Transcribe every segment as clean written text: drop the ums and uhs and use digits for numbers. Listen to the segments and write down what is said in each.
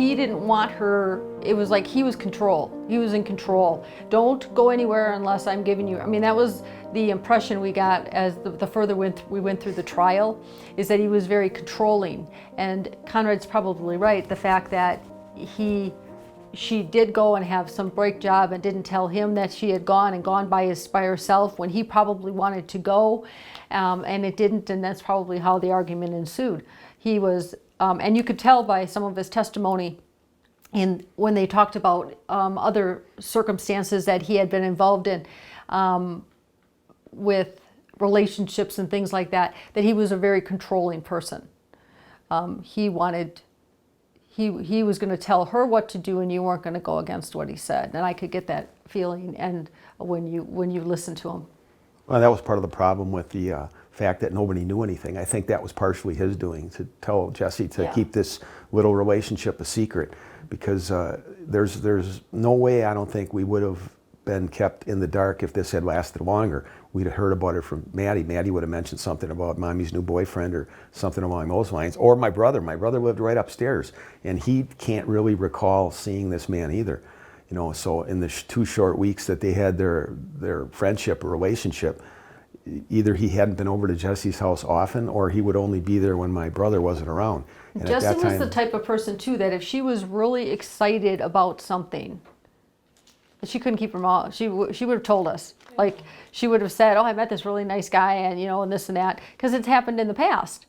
he didn't want her, it was like he was in control. Don't go anywhere unless I'm giving you, I mean, that was the impression we got as the further we went through the trial, is that he was very controlling. And Konrad's probably right, the fact that she did go and have some break job and didn't tell him that she had gone by herself when he probably wanted to go, and it didn't, and that's probably how the argument ensued. He was, and you could tell by some of his testimony when they talked about other circumstances that he had been involved in with relationships and things like that, that he was a very controlling person. He was going to tell her what to do, and you weren't going to go against what he said. And I could get that feeling, and when you listen to him. Well, that was part of the problem with the fact that nobody knew anything. I think that was partially his doing, to tell Jessie to keep this little relationship a secret, because there's no way, I don't think, we would have been kept in the dark if this had lasted longer. We'd have heard about it from Mady. Mady would have mentioned something about Mommy's new boyfriend or something along those lines. Or my brother. My brother lived right upstairs, and he can't really recall seeing this man either. You know, so in the 2 short weeks that they had their friendship or relationship, either he hadn't been over to Jessie's house often, or he would only be there when my brother wasn't around. And Jessie was the type of person too that if she was really excited about something, she couldn't keep her mouth. She would have told us. Like, she would have said, "Oh, I met this really nice guy, and and this and that," because it's happened in the past.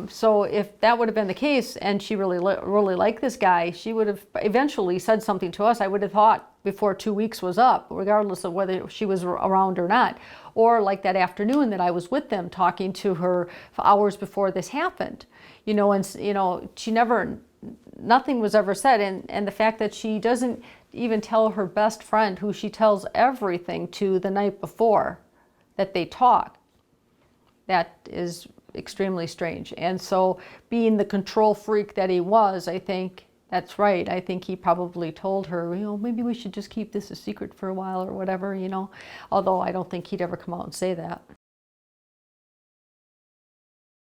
So if that would have been the case, and she really liked this guy, she would have eventually said something to us. I would have thought before 2 weeks was up, regardless of whether she was around or not. Or like that afternoon that I was with them, talking to her for hours before this happened. She never, nothing was ever said, and the fact that she doesn't even tell her best friend, who she tells everything to the night before, that they talk, that is extremely strange. And so, being the control freak that he was, I think that's right. I think he probably told her, maybe we should just keep this a secret for a while or whatever, although I don't think he'd ever come out and say that.